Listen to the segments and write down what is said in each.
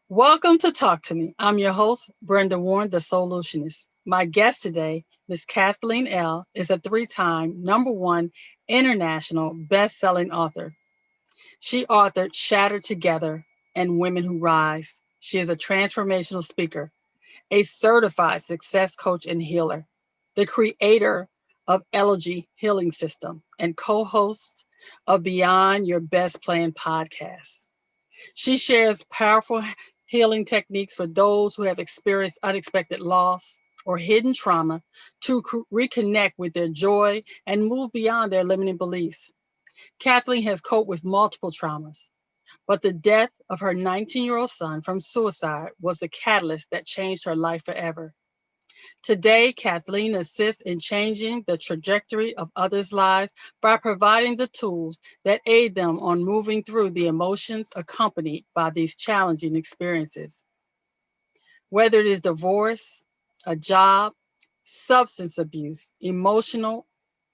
Welcome to Talk to Me. I'm your host, Brenda Warren, the Soulutionist. My guest today, Miss Cathleen Elle, is a three-time number one international best-selling author. She authored Shattered Together and Women Who Rise. She is a transformational speaker, a certified success coach and healer, the creator of Ellelogy Healing System, and co-host of Beyond Your Best Plan podcast. She shares powerful healing techniques for those who have experienced unexpected loss or hidden trauma to reconnect with their joy and move beyond their limiting beliefs. Kathleen has coped with multiple traumas, but the death of her 19-year-old son from suicide was the catalyst that changed her life forever. Today, Kathleen assists in changing the trajectory of others' lives by providing the tools that aid them on moving through the emotions accompanied by these challenging experiences. Whether it is divorce, a job, substance abuse, emotional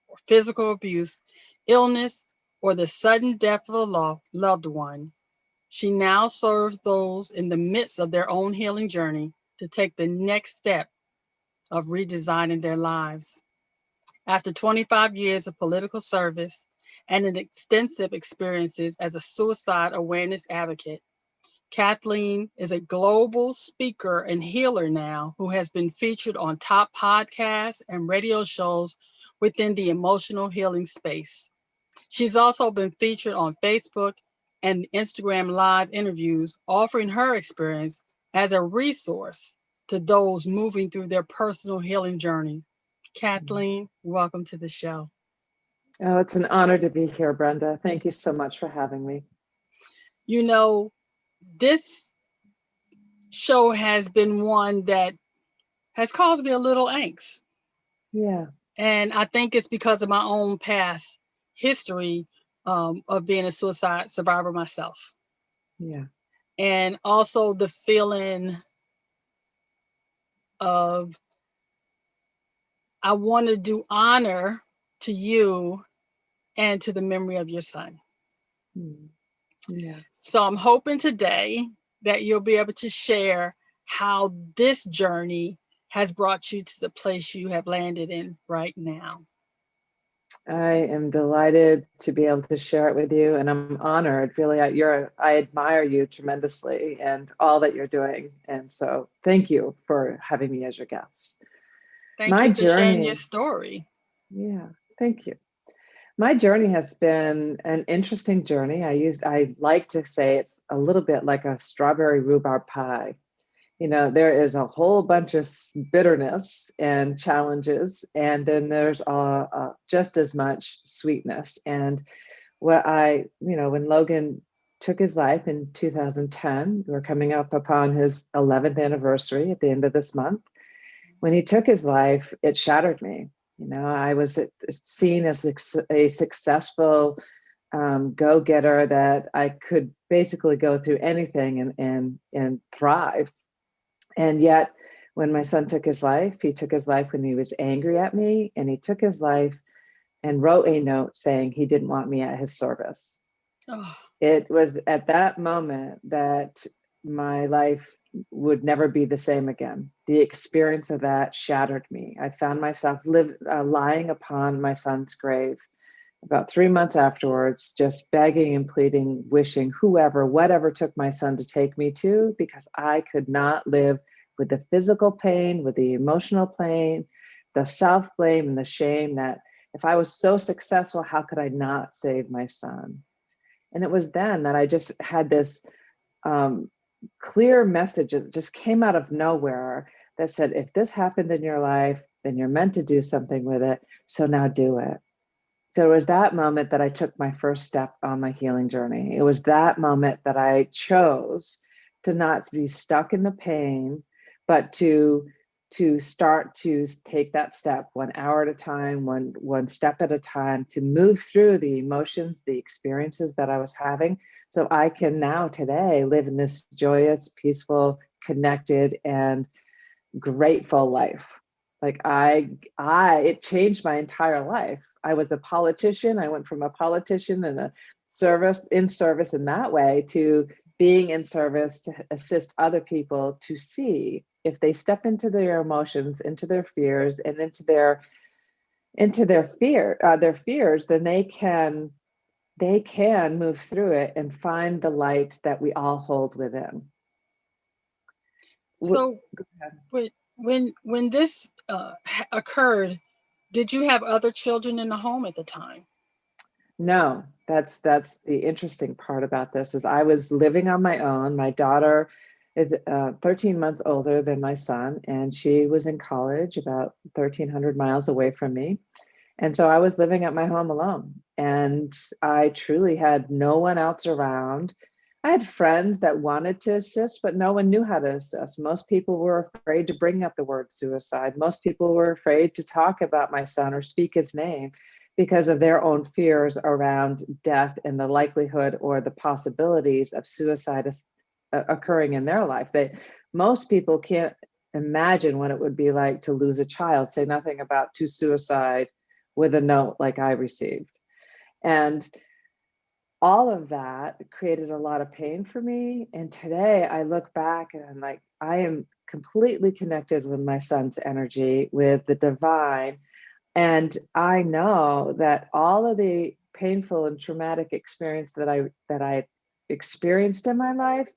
or physical abuse, illness, or the sudden death of a loved one, she now serves those in the midst of their own healing journey to take the next step of redesigning their lives. After 25 years of political service and an extensive experiences as a suicide awareness advocate, Kathleen is a global speaker and healer now who has been featured on top podcasts and radio shows within the emotional healing space. She's also been featured on Facebook and Instagram live interviews, offering her experience as a resource to those moving through their personal healing journey. Kathleen, welcome to the show. Oh, it's an honor to be here, Brenda. Thank you so much for having me. You know, this show has been one that has caused me a little angst. Yeah. And I think it's because of my own past history of being a suicide survivor myself. Yeah. And also the feeling of I want to do honor to you and to the memory of your son. Mm. Yeah. So I'm hoping today that you'll be able to share how this journey has brought you to the place you have landed in right now. I am delighted to be able to share it with you, and I'm honored. Really, I admire you tremendously and all that you're doing. And so, thank you for having me as your guest. Thank My you for sharing your journey, story. yeah, thank you. My journey has been an interesting journey. I like to say it's a little bit like a strawberry rhubarb pie. There is a whole bunch of bitterness and challenges, and then there's just as much sweetness. And when Logan took his life in 2010, we're coming up upon his 11th anniversary at the end of this month. When he took his life, it shattered me. I was seen as a successful go-getter that I could basically go through anything and thrive. And yet, when my son took his life, he took his life when he was angry at me, and he took his life and wrote a note saying he didn't want me at his service. Oh, It was at that moment that my life would never be the same again. The experience of that shattered me. I found myself lying upon my son's grave about 3 months afterwards, just begging and pleading, wishing whoever, whatever took my son to take me to, because I could not live with the physical pain, with the emotional pain, the self-blame and the shame that if I was so successful, how could I not save my son? And it was then that I just had this um, clear message that just came out of nowhere that said, if this happened in your life, then you're meant to do something with it. So now do it. So it was that moment that I took my first step on my healing journey. It was that moment that I chose to not be stuck in the pain, but to start to take that step 1 hour at a time, one step at a time, to move through the emotions, the experiences that I was having, so I can now today live in this joyous, peaceful, connected, and grateful life. Like it changed my entire life. I was a politician. I went from a politician and a service in that way to being in service to assist other people to see if they step into their emotions, into their fears, and into their fears, then they can move through it and find the light that we all hold within. So Go ahead. when this occurred, did you have other children in the home at the time? No, that's the interesting part about this is I was living on my own. My daughter is 13 months older than my son, and she was in college about 1,300 miles away from me. And so I was living at my home alone, and I truly had no one else around. I had friends that wanted to assist, but no one knew how to assist. Most people were afraid to bring up the word suicide. Most people were afraid to talk about my son or speak his name because of their own fears around death and the likelihood or the possibilities of suicide occurring in their life. Most people can't imagine what it would be like to lose a child, say nothing about to suicide with a note like I received. And all of that created a lot of pain for me. And today I look back and I'm like, I am completely connected with my son's energy, with the divine. And I know that all of the painful and traumatic experience that I experienced in my life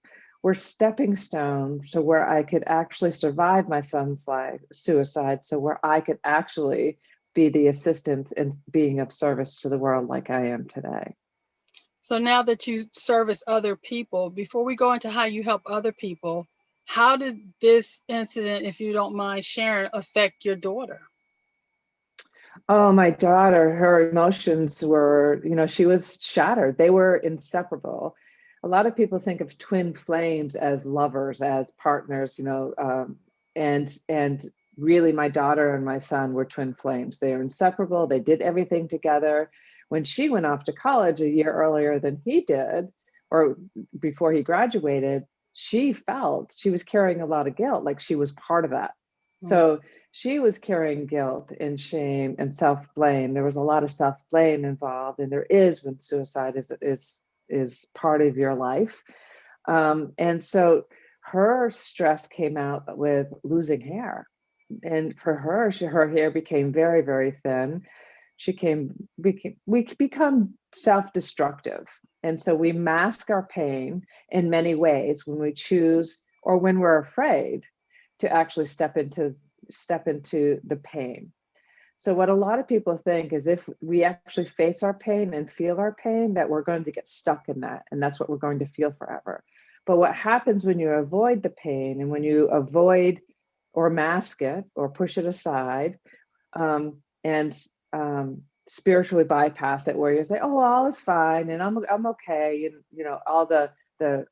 were stepping stones to where I could actually survive my son's life suicide, so where I could actually be the assistance and being of service to the world like I am today. So now that you service other people, before we go into how you help other people, how did this incident, if you don't mind sharing, affect your daughter? Oh, my daughter, her emotions were, she was shattered. They were inseparable. A lot of people think of twin flames as lovers, as partners, and really my daughter and my son were twin flames. They are inseparable. They did everything together. When she went off to college a year earlier than he did, or before he graduated, she felt she was carrying a lot of guilt, like she was part of that. Mm. So she was carrying guilt and shame and self-blame. There was a lot of self-blame involved, and there is when suicide is part of your life. And so her stress came out with losing hair. And for her, her hair became very, very thin. We become self-destructive. And so we mask our pain in many ways when we choose or when we're afraid to actually step into the pain. So what a lot of people think is if we actually face our pain and feel our pain, that we're going to get stuck in that, and that's what we're going to feel forever. But what happens when you avoid the pain and when you avoid or mask it or push it aside, and spiritually bypass it, where you say, "Oh, all is fine, and I'm okay," and all the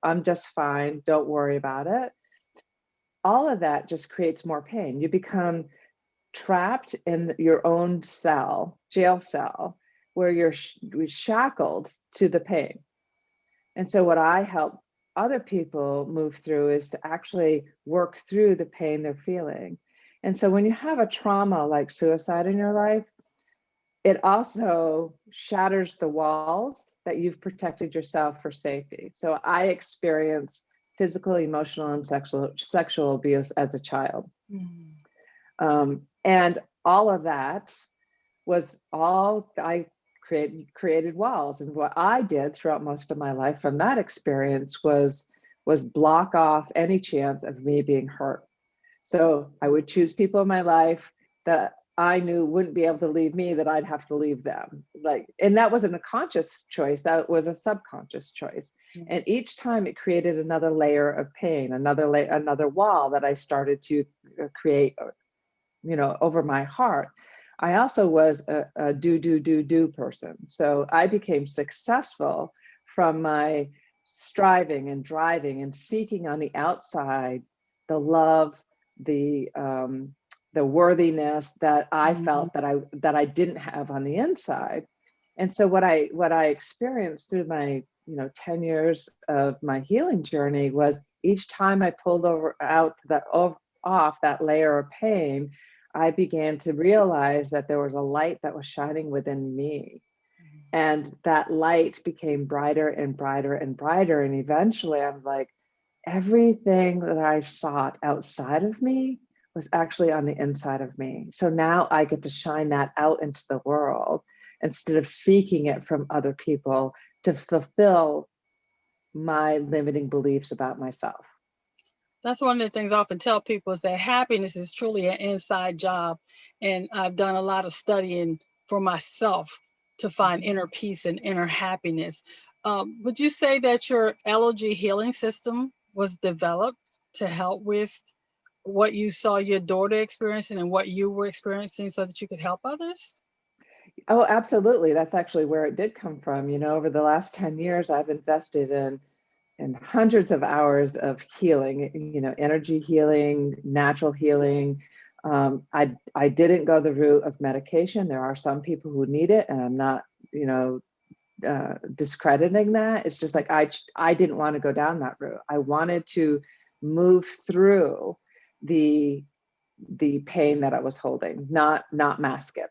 "I'm just fine, don't worry about it." All of that just creates more pain. You become trapped in your own jail cell, where you're shackled to the pain. And so, what I help other people move through is to actually work through the pain they're feeling. And so, when you have a trauma like suicide in your life, it also shatters the walls that you've protected yourself for safety. So, I experienced physical, emotional, and sexual abuse as a child. Mm. And all of that was all I created walls. And what I did throughout most of my life from that experience was block off any chance of me being hurt. So I would choose people in my life that I knew wouldn't be able to leave me, that I'd have to leave them. And that wasn't a conscious choice, that was a subconscious choice. Mm. And each time it created another layer of pain, another wall that I started to create, over my heart. I also was a do person. So I became successful from my striving and driving and seeking on the outside the love, the worthiness that I Mhm. felt that I didn't have on the inside. And so what I experienced through my 10 years of my healing journey was each time I pulled off that layer of pain, I began to realize that there was a light that was shining within me. And that light became brighter and brighter and brighter. And eventually I'm like, everything that I sought outside of me was actually on the inside of me. So now I get to shine that out into the world instead of seeking it from other people to fulfill my limiting beliefs about myself. That's one of the things I often tell people is that happiness is truly an inside job. And I've done a lot of studying for myself to find Mhm. inner peace and inner happiness. Would you say that your Ellelogy healing system was developed to help with what you saw your daughter experiencing and what you were experiencing so that you could help others? Oh, absolutely. That's actually where it did come from. Over the last 10 years, I've invested in hundreds of hours of healing, energy healing, natural healing. I didn't go the route of medication. There are some people who need it, and I'm not, you know, discrediting that. It's just like I didn't want to go down that route. I wanted to move through the the pain that I was holding, not mask it.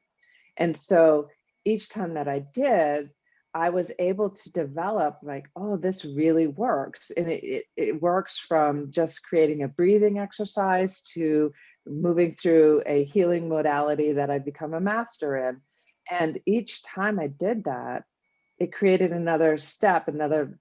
And so each time that I did, I was able to develop like, oh, this really works. And it works from just creating a breathing exercise to moving through a healing modality that I've become a master in. And each time I did that, it created another step, another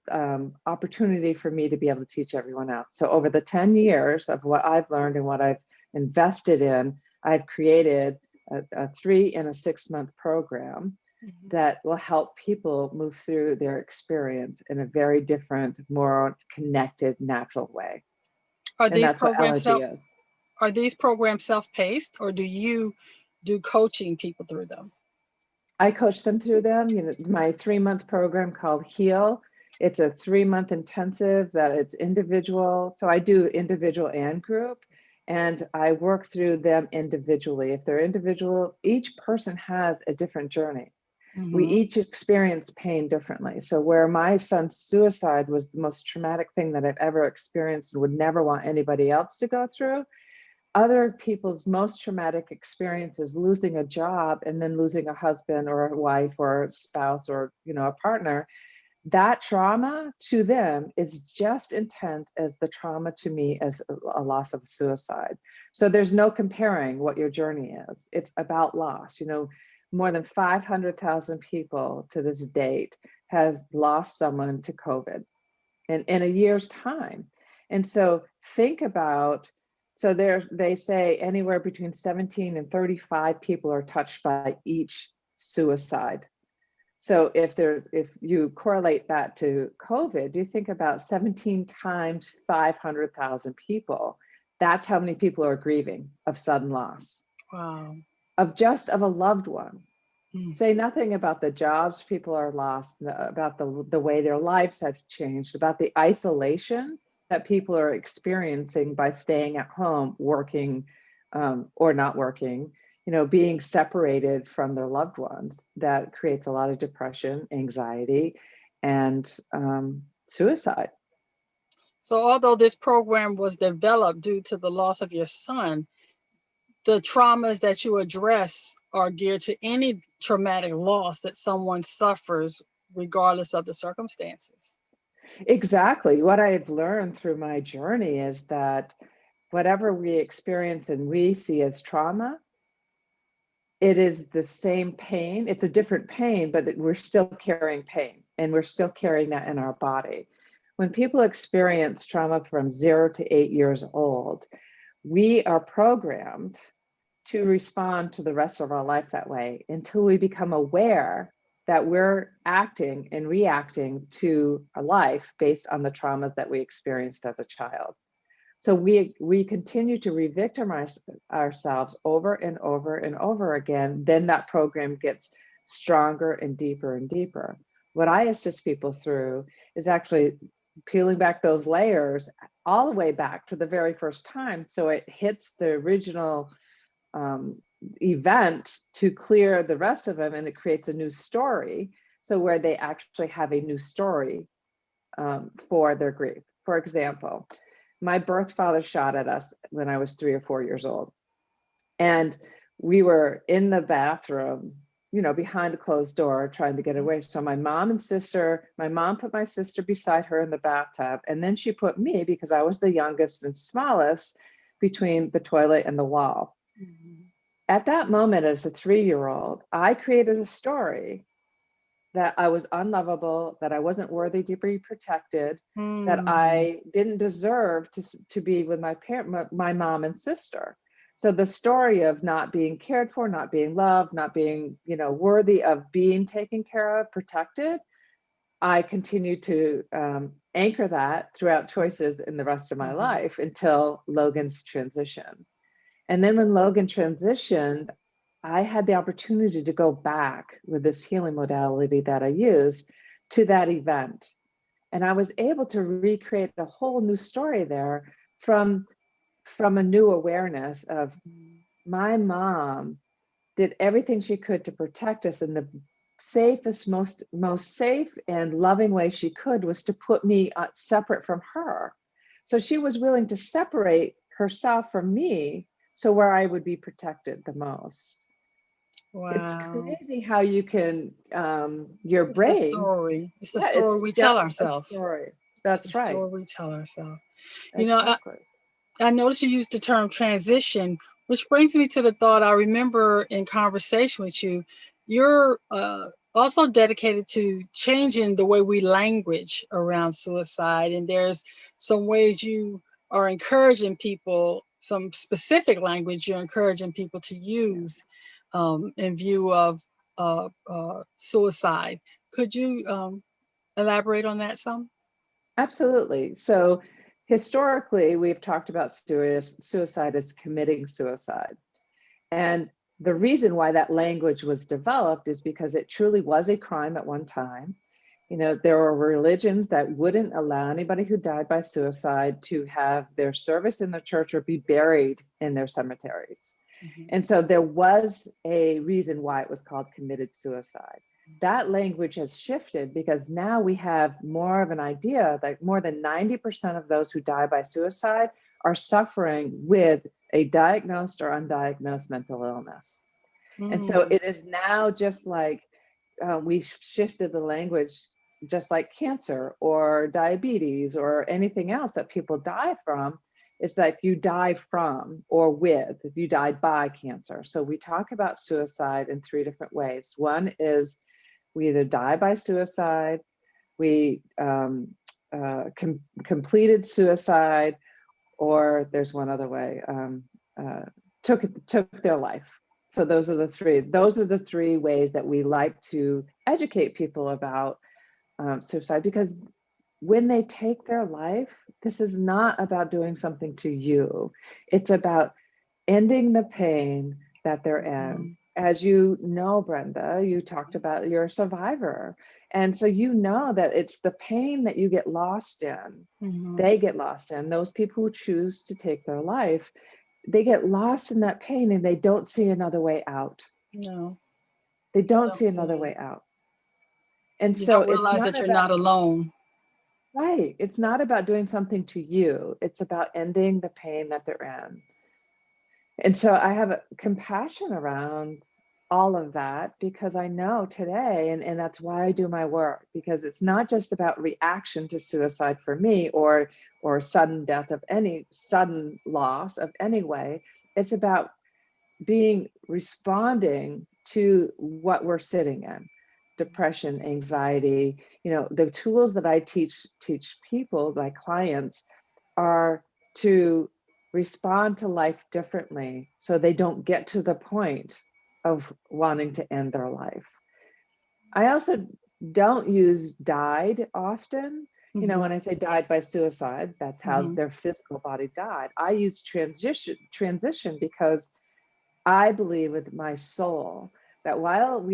opportunity for me to be able to teach everyone else. So over the 10 years of what I've learned and what I've invested in, I've created a 3 and a 6 month program Mhm. that will help people move through their experience in a very different, more connected, natural way. Are And these that's what programs Ellelogy self is. are these programs self-paced or do you do coaching people through them? I coach them through them. My 3 month program called Heal. It's a 3 month intensive that it's individual. So I do individual and group, and I work through them individually. If they're individual, each person has a different journey. We Hmm. each experience pain differently. So where my son's suicide was the most traumatic thing that I've ever experienced and would never want anybody else to go through, other people's most traumatic experiences, losing a job and then losing a husband or a wife or a spouse or a partner, that trauma to them is just intense as the trauma to me as a loss of suicide. So there's no comparing what your journey is. It's about loss. More than 500,000 people to this date has lost someone to COVID in a year's time. And so think about, so they say anywhere between 17 and 35 people are touched by each suicide. So if you correlate that to COVID, you think about 17 times 500,000 people. That's how many people are grieving of sudden loss Wow. of a loved one. Mm. Say nothing about the jobs people are lost, about the way their lives have changed, about the isolation that people are experiencing by staying at home, working or not working, being separated from their loved ones. That creates a lot of depression, anxiety, and suicide. So, although this program was developed due to the loss of your son, the traumas that you address are geared to any traumatic loss that someone suffers, regardless of the circumstances. Exactly. What I've learned through my journey is that whatever we experience and we see as trauma, it is the same pain. It's a different pain, but we're still carrying pain and we're still carrying that in our body. When people experience trauma from 0 to 8 years old, we are programmed to respond to the rest of our life that way until we become aware that we're acting and reacting to our life based on the traumas that we experienced as a child. So we continue to re-victimize ourselves over and over and over again. Then that program gets stronger and deeper and deeper. What I assist people through is actually peeling back those layers all the way back to the very first time. So it hits the original um, event to clear the rest of them, and it creates a new story. So where they actually have a new story for their grief. For example, my birth father shot at us when I was 3 or 4 years old. And we were in the bathroom behind a closed door trying to get away. So my mom put my sister beside her in the bathtub. And then she put me, because I was the youngest and smallest, between the toilet and the wall. Mhm. At that moment, as a 3-year-old, I created a story that I was unlovable, that I wasn't worthy to be protected, that Mhm. I didn't deserve to be with my mom and sister. So the story of not being cared for, not being loved, not being, worthy of being taken care of, protected, I continued to anchor that throughout choices in the rest of my Mhm. life until Logan's transition. And then when Logan transitioned, I had the opportunity to go back with this healing modality that I use to that event. And I was able to recreate a whole new story there from from a new awareness of my mom did everything she could to protect us in the safest, most safe and loving way she could, was to put me separate from her. So she was willing to separate herself from me, so where I would be protected the most. It's Wow. crazy how you can your It's the brain. story. It's the Yeah, story it's we tell just a ourselves. story. It's the That's right. story we tell ourselves. You know, I, Exactly. I noticed you used the term transition, which brings me to the thought I remember in conversation with you. You're also dedicated to changing the way we language around suicide. And there's some ways you are encouraging people, some specific language you're encouraging people to Yeah. use in view of suicide. Could you elaborate on that some? Absolutely. So historically, we've talked about suicide as committing suicide. And the reason why that language was developed is because it truly was a crime at one time. There were religions that wouldn't allow anybody who died by suicide to have their service in the church or be buried in their cemeteries. Mhm. And so there was a reason why it was called committed suicide. That language has shifted because now we have more of an idea that more than 90% of those who die by suicide are suffering with a diagnosed or undiagnosed mental illness. And so Mm, it is now just like we shifted the language, just like cancer or diabetes or anything else that people die from. It's that you die from or with, you died by cancer. So we talk about suicide in 3 different ways. One is we either die by suicide, we completed suicide, or there's one other way, uh, took their life. So those are the three. Those are the 3 ways that we like to educate people about suicide, because when they take their life, this is not about doing something to you. It's about ending the pain that they're in. mhm, As you know, Brenda, you talked about you're a survivor. And so you know that it's the pain that you get lost in, mhm. they get lost in. Those people who choose to take their life, they get lost in that pain and they don't see another way out. No, They don't don't see see another it. way out. And You so don't it's realize not that you're about, not alone. right, it's not about doing something to you. It's about ending the pain that they're in. And so I have a compassion around all of that, because I know today, and that's why I do my work, because it's not just about reaction to suicide for me, or sudden death of any sudden loss of any way. It's about responding to what we're sitting in: depression, anxiety. The tools that I teach people, my clients, are to respond to life differently so they don't get to the point of wanting to end their life. I also don't use died often. Hmm. When I say died by suicide, that's how Hmm. their physical body died. I use transition because I believe with my soul that while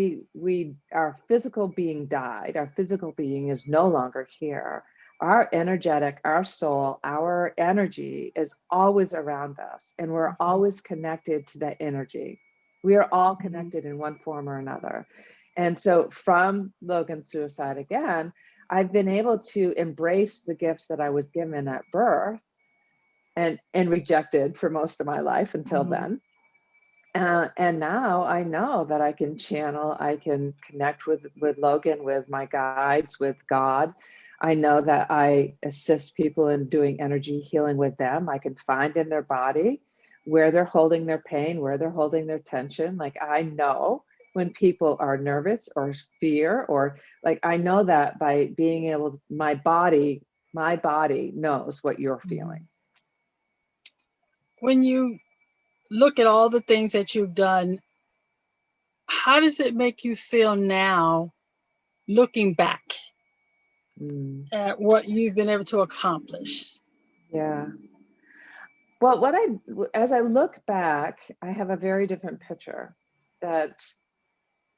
our physical being died, our physical being is no longer here. Our energetic, our soul, our energy is always around us, and we're Hmm. always connected to that energy. We are all Hmm. connected in one form or another. And so from Logan's suicide again, I've been able to embrace the gifts that I was given at birth and rejected for most of my life until Hmm. then, And now I know that I can channel, I can connect with Logan, with my guides, with God. I know that I assist people in doing energy healing with them. I can find in their body where they're holding their pain, where they're holding their tension. Like I know when people are nervous or fear, or like I know that by being able to, my body knows what you're feeling. When you look at all the things that you've done, how does it make you feel now looking back Mm, at what you've been able to accomplish? yeah. Well, as I look back, I have a very different picture that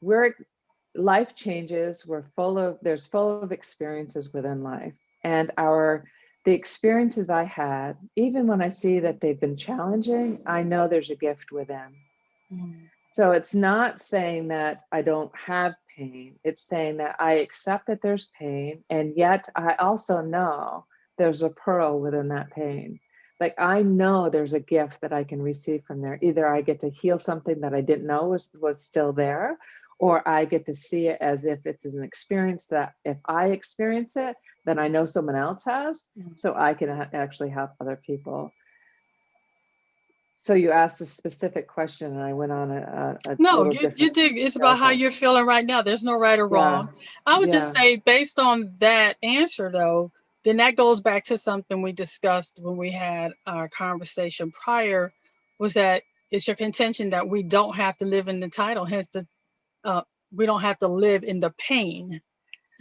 we're life changes, there's full of experiences within life. And the experiences I had, even when I see that they've been challenging, I know there's a gift within. Mm. So it's not saying that I don't have pain. It's saying that I accept that there's pain, and yet I also know there's a pearl within that pain. Like I know there's a gift that I can receive from there. Either I get to heal something that I didn't know was still there, or I get to see it as if it's an experience that if I experience it, then I know someone else has, so I can actually help other people. So you asked a specific question, and I went on a No, little you different did. It's about how tangent. you're feeling right now. There's no right or Yeah, wrong. I would just yeah, say, based on that answer, though, then that goes back to something we discussed when we had our conversation prior, was that it's your contention that we don't have to live in the title, hence uh, we don't have to live in the pain,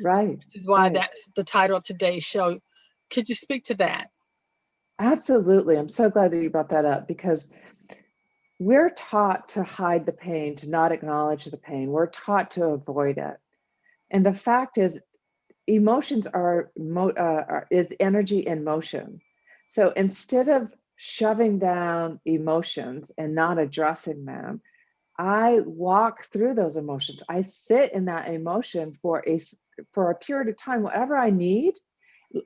right, which is why right. that's the title of today's show. Could you speak to that? Absolutely. I'm so glad that you brought that up because we're taught to hide the pain, to not acknowledge the pain. We're taught to avoid it. And the fact is, emotions is energy in motion. So instead of shoving down emotions and not addressing them, I walk through those emotions. I sit in that emotion for a period of time, whatever I need,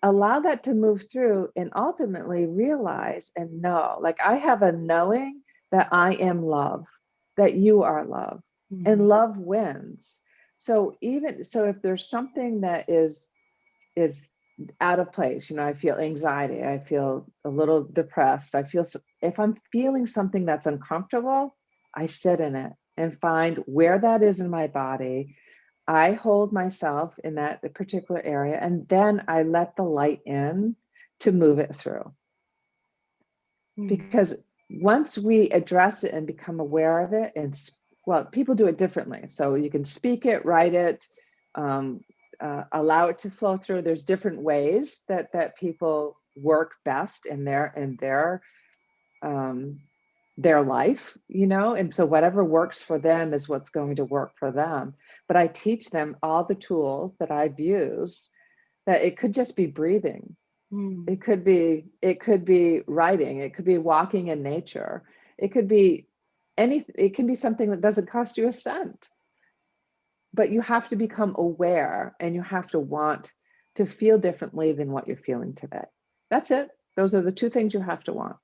allow that to move through, and ultimately realize and know, like I have a knowing that I am love, that you are love, and Mhm. love wins. So even so, if there's something that is out of place, I feel anxiety, I feel a little depressed, if I'm feeling something that's uncomfortable, I sit in it and find where that is in my body. I hold myself in that particular area, and then I let the light in to move it through. Mhm. Because once we address it and become aware of it, well, people do it differently. So you can speak it, write it, um, allow it to flow through. There's different ways that people work best in um, their life, and so whatever works for them is what's going to work for them. But I teach them all the tools that I've used, that it could just be breathing. Mhm. It could be writing, it could be walking in nature, it could be it can be something that doesn't cost you a cent, but you have to become aware and you have to want to feel differently than what you're feeling today. That's it. Those are the two things you have to want.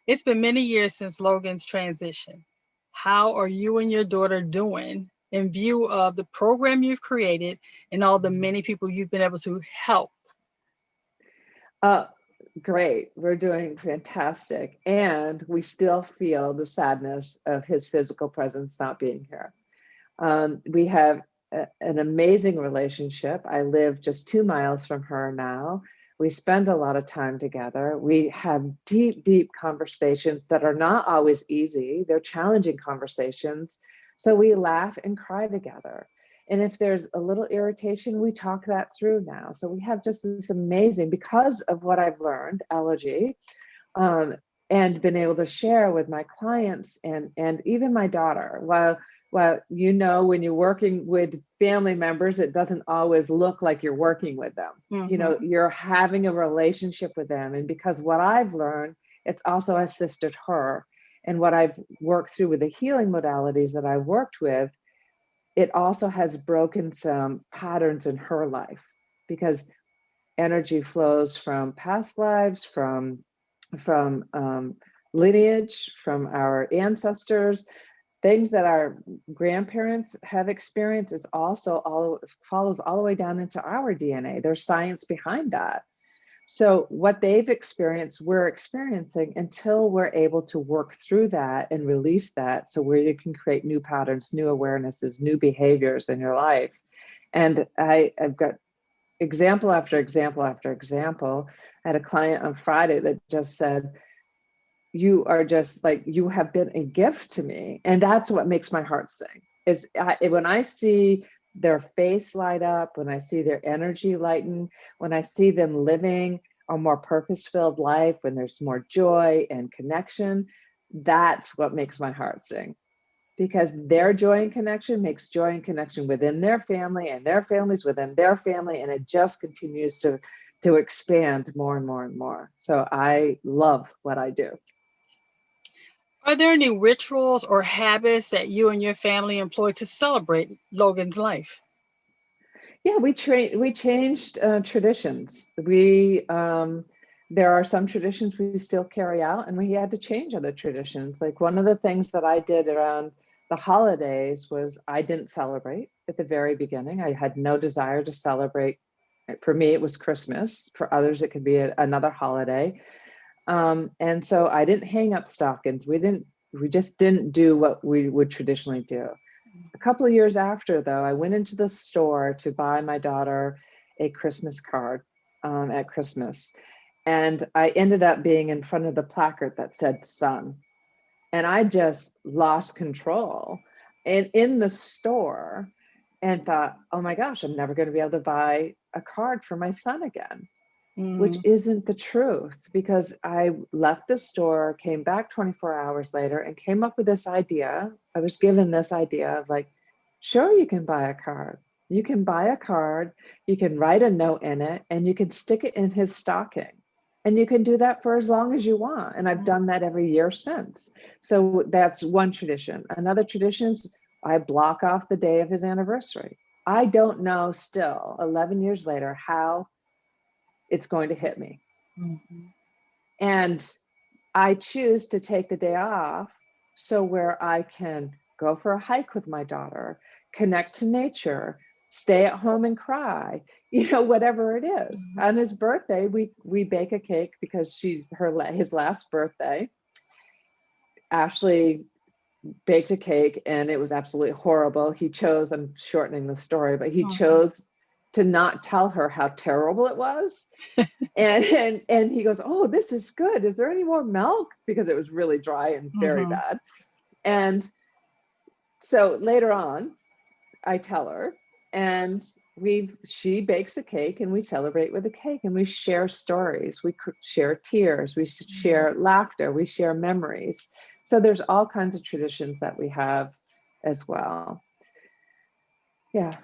It's been many years since Logan's transition. How are you and your daughter doing in view of the program you've created and all the many people you've been able to help? uh, Great. We're doing fantastic. And we still feel the sadness of his physical presence not being here. We have an amazing relationship. I live just 2 miles from her now. We spend a lot of time together. We have deep, deep conversations that are not always easy. They're challenging conversations. So we laugh and cry together. And if there's a little irritation, we talk that through now. So we have just this amazing, because of what I've learned, Ellelogy, um, and been able to share with my clients and even my daughter. While when you're working with family members, it doesn't always look like you're working with them. Hmm. You're having a relationship with them, and because what I've learned, it's also assisted her. And what I've worked through with the healing modalities that I worked with, it also has broken some patterns in her life, because energy flows from past lives, from lineage, from our ancestors, things that our grandparents have experienced is also all follows all the way down into our DNA. There's science behind that. So what they've experienced, we're experiencing until we're able to work through that and release that. So where you can create new patterns, new awarenesses, new behaviors in your life. And I've got example after example after example. I had a client on Friday that just said, you are just like, you have been a gift to me. And that's what makes my heart sing, is when I see their face light up, when I see their energy lighten, when I see them living a more purpose-filled life, when there's more joy and connection, that's what makes my heart sing. Because their joy and connection makes joy and connection within their family and their families within their family. And it just continues to expand more and more and more. So I love what I do. Are there any rituals or habits that you and your family employ to celebrate Logan's life? Yeah, we changed traditions. We there are some traditions we still carry out, and we had to change other traditions. Like one of the things that I did around the holidays was I didn't celebrate at the very beginning. I had no desire to celebrate. For me, it was Christmas. For others, it could be another holiday. And so I didn't hang up stockings. We just didn't do what we would traditionally do. A couple of years after, though, I went into the store to buy my daughter a Christmas card at Christmas. And I ended up being in front of the placard that said son. And I just lost control in the store and thought, oh my gosh, I'm never going to be able to buy a card for my son again, which Mm, isn't the truth, because I left the store, came back 24 hours later and came up with this idea. I was given this idea of like, sure, you can buy a card. You can buy a card, you can write a note in it, and you can stick it in his stocking. And you can do that for as long as you want. And I've done that every year since. So that's one tradition. Another tradition is I block off the day of his anniversary. I don't know still, 11 years later, how it's going to hit me. mhm, And I choose to take the day off so where I can go for a hike with my daughter, connect to nature, stay at home and cry, whatever it is. mhm, On his birthday, we bake a cake because his last birthday. Ashley baked a cake and it was absolutely horrible. He chose, I'm shortening the story, but he mhm, chose to not tell her how terrible it was. And he goes, oh, this is good. Is there any more milk? Because it was really dry and very mhm, bad. And so later on, I tell her, and she bakes a cake and we celebrate with a cake and we share stories. We share tears, we mhm. share laughter, we share memories. So there's all kinds of traditions that we have as well. Yeah.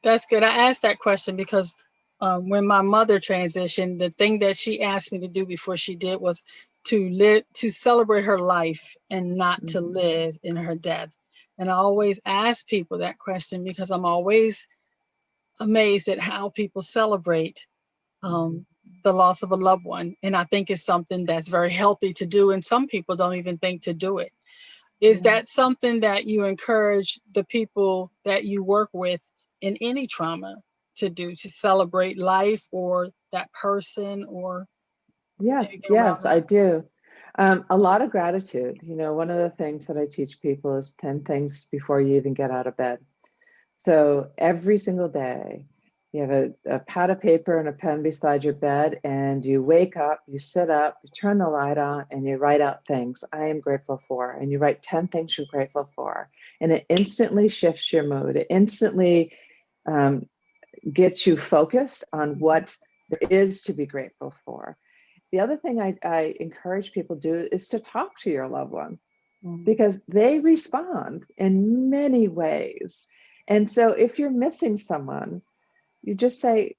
That's good. I asked that question because when my mother transitioned, the thing that she asked me to do before she did was to celebrate her life and not to Mm-hmm. live in her death. And I always ask people that question because I'm always amazed at how people celebrate Mm-hmm. um, the loss of a loved one. And I think it's something that's very healthy to do. And some people don't even think to do it. Is Yeah. that something that you encourage the people that you work with in any trauma to do, to celebrate life or that person or Yes, anything around yes, I that? do. A lot of gratitude. One of the things that I teach people is 10 things before you even get out of bed. So every single day, you have a pad of paper and a pen beside your bed, and you wake up, you sit up, you turn the light on, and you write out things I am grateful for. And you write 10 things you're grateful for. And it instantly shifts your mood. It instantly um, gets you focused on Mhm, what there is to be grateful for. The other thing I encourage people to do is to talk to your loved one, mhm, because they respond in many ways. And so if you're missing someone, you just say,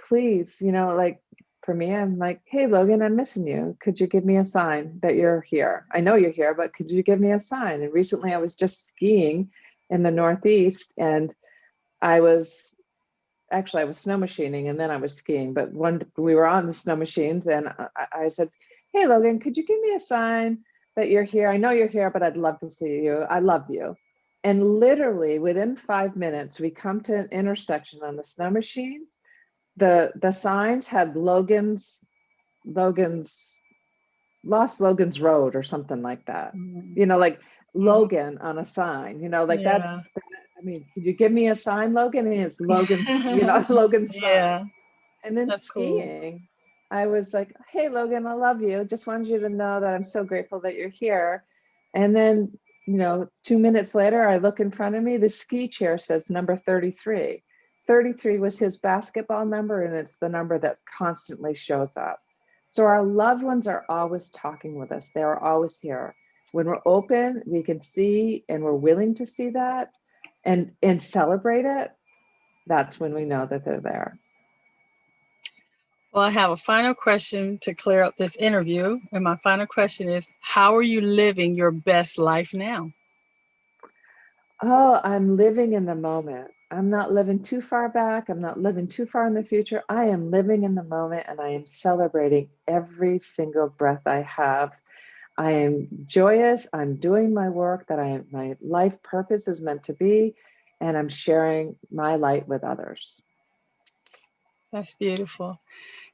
please, like for me, I'm like, hey, Logan, I'm missing you. Could you give me a sign that you're here? I know you're here, but could you give me a sign? And recently I was just skiing in the Northeast, and I was actually I was snow machining and then I was skiing. But when we were on the snow machines, and I said, hey, Logan, could you give me a sign that you're here. I know you're here, but I'd love to see you. I love you. And literally within 5 minutes, we come to an intersection on the snow machines. The signs had Logan's Lost Logan's Road or something like that. Mhm. Like Mhm. Logan on a sign, like Yeah. I mean, could you give me a sign, Logan? And it's Logan's, Logan's sign. Yeah, And then that's cool. skiing, I was like, hey, Logan, I love you. Just wanted you to know that I'm so grateful that you're here. And then, 2 minutes later, I look in front of me, the ski chair says number 33. 33 was his basketball number, and it's the number that constantly shows up. So our loved ones are always talking with us. They are always here. When we're open, we can see and we're willing to see that and celebrate it. That's when we know that they're there. Well, I have a final question to clear up this interview. And my final question is, how are you living your best life now? Oh, I'm living in the moment. I'm not living too far back. I'm not living too far in the future. I am living in the moment and I am celebrating every single breath I have. I am joyous. I'm doing my work that my life purpose is meant to be, and I'm sharing my light with others. That's beautiful.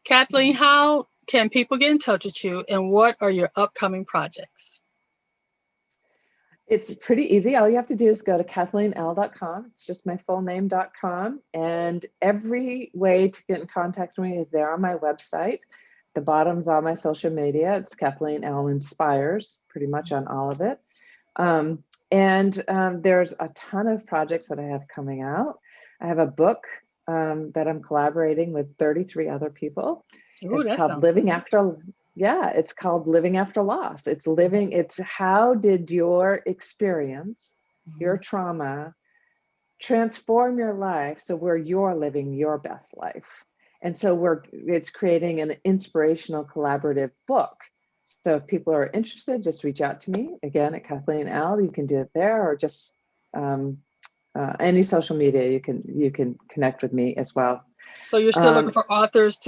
Kathleen, how can people get in touch with you and what are your upcoming projects? It's pretty easy. All you have to do is go to CathleenElle.com. It's just my full name.com. And every way to get in contact with me is there on my website. The bottom's all my social media. It's Cathleen Elle Inspires, pretty much on all of it. There's a ton of projects that I have coming out. I have a book that I'm collaborating with 33 other people. Ooh, It's that called sounds nice. it's called Living After Loss. It's how did your experience, your Mhm. trauma transform your life so where you're living your best life. And so it's creating an inspirational collaborative book. So if people are interested, just reach out to me again at Cathleen Elle. You can do it there, or just um, any social media. You can connect with me as well. So you're still looking Um, for co-authors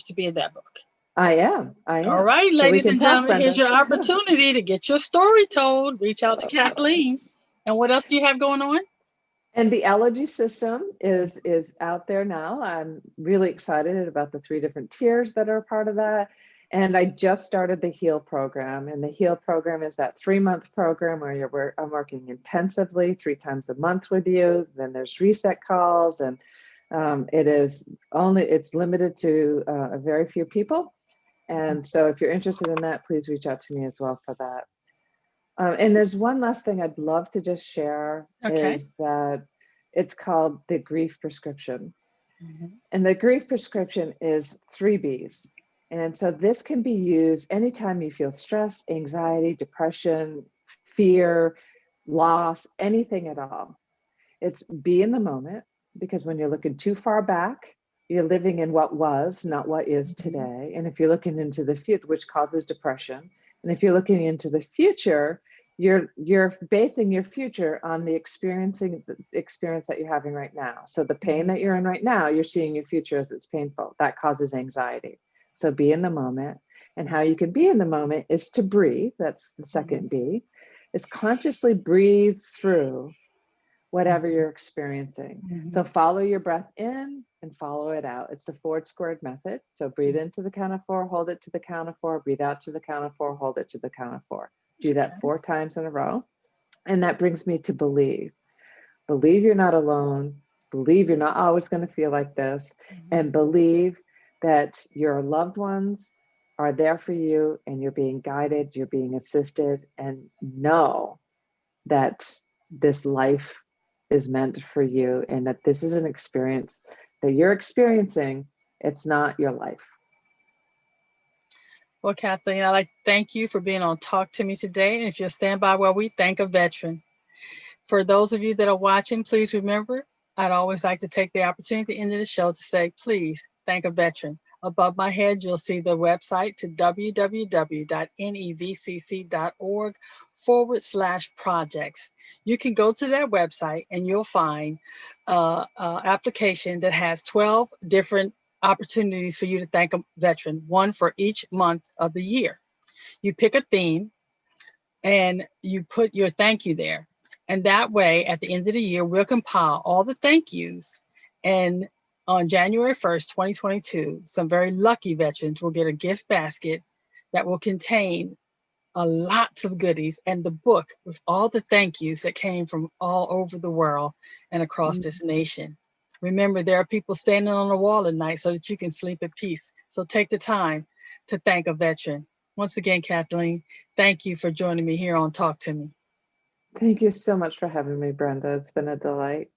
to be in that book. I am. I All am. right, So we ladies can and talk, gentlemen, here's Brenda. your opportunity to get your story told. Reach out to Kathleen. And what else do you have going on? And the Ellelogy system is out there now. I'm really excited about the 3 different tiers that are part of that. And I just started the Heal program. And the Heal program is that 3-month program where I'm working intensively 3 times a month with you. Then there's reset calls, and it's limited to a very few people. And so if you're interested in that, please reach out to me as well for that. And there's one last thing I'd love to just share, Okay. is that it's called the grief prescription. Mhm. And the grief prescription is 3 B's. And so this can be used anytime you feel stress, anxiety, depression, fear, loss, anything at all. It's be in the moment, because when you're looking too far back, you're living in what was, not what is Mhm. today. And if you're looking into the future, which causes depression, and if you're looking into the future, you're basing your future on the experience that you're having right now. So the pain Mhm. that you're in right now, you're seeing your future as it's painful. That causes anxiety. So be in the moment. And how you can be in the moment is to breathe. That's the Mhm. second B, is consciously breathe through whatever Mhm. you're experiencing. So Mhm. follow your breath in and follow it out. It's the forward squared method. So breathe into the count of 4, hold it to the count of 4, breathe out to the count of 4, hold it to the count of 4. Do that Okay. 4 times in a row. And that brings me to believe. Believe you're not alone. Believe you're not always going to feel like this. Mhm. And believe that your loved ones are there for you and you're being guided, you're being assisted, and know that this life is meant for you and that this is an experience that you're experiencing. It's not your life. Well, Kathleen, I'd like to thank you for being on Talk to Me today. And if you'll stand by while we thank a veteran. For those of you that are watching, please remember, I'd always like to take the opportunity at the end of the show to say, please thank a veteran. Above my head, you'll see the website to www.nevcc.org/projects. You can go to that website and you'll find an application that has 12 different opportunities for you to thank a veteran, one for each month of the year. You pick a theme, and you put your thank you there. And that way, at the end of the year, we'll compile all the thank yous. And on January 1st, 2022, some very lucky veterans will get a gift basket that will contain a lots of goodies and the book with all the thank yous that came from all over the world and across Mm. this nation. Remember, there are people standing on the wall at night so that you can sleep at peace. So take the time to thank a veteran. Once again, Kathleen, thank you for joining me here on Talk to Me. Thank you so much for having me, Brenda. It's been a delight.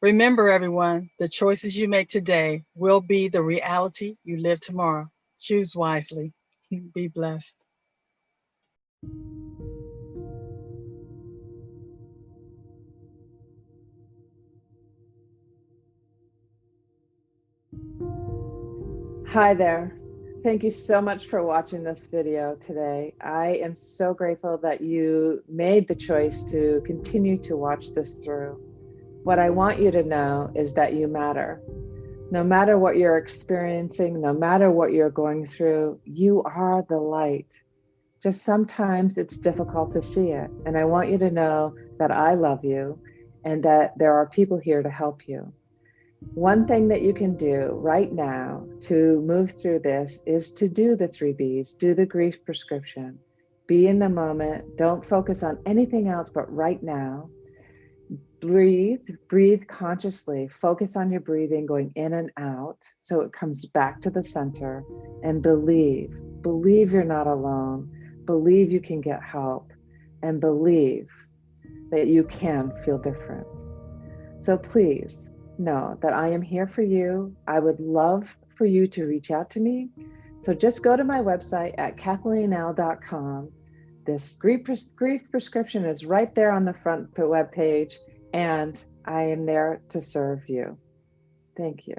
Remember, everyone, the choices you make today will be the reality you live tomorrow. Choose wisely. Be blessed. Hi there. Thank you so much for watching this video today. I am so grateful that you made the choice to continue to watch this through. What I want you to know is that you matter. No matter what you're experiencing, no matter what you're going through, you are the light. Just sometimes it's difficult to see it. And I want you to know that I love you and that there are people here to help you. One thing that you can do right now to move through this is to do the 3 Bs, do the grief prescription, be in the moment, don't focus on anything else but right now. Breathe consciously, focus on your breathing going in and out so it comes back to the center, and believe you're not alone, believe you can get help, and believe that you can feel different. So please know that I am here for you. I would love for you to reach out to me. So just go to my website at CathleenElle.com. This grief prescription is right there on the front web page, and I am there to serve you. Thank you.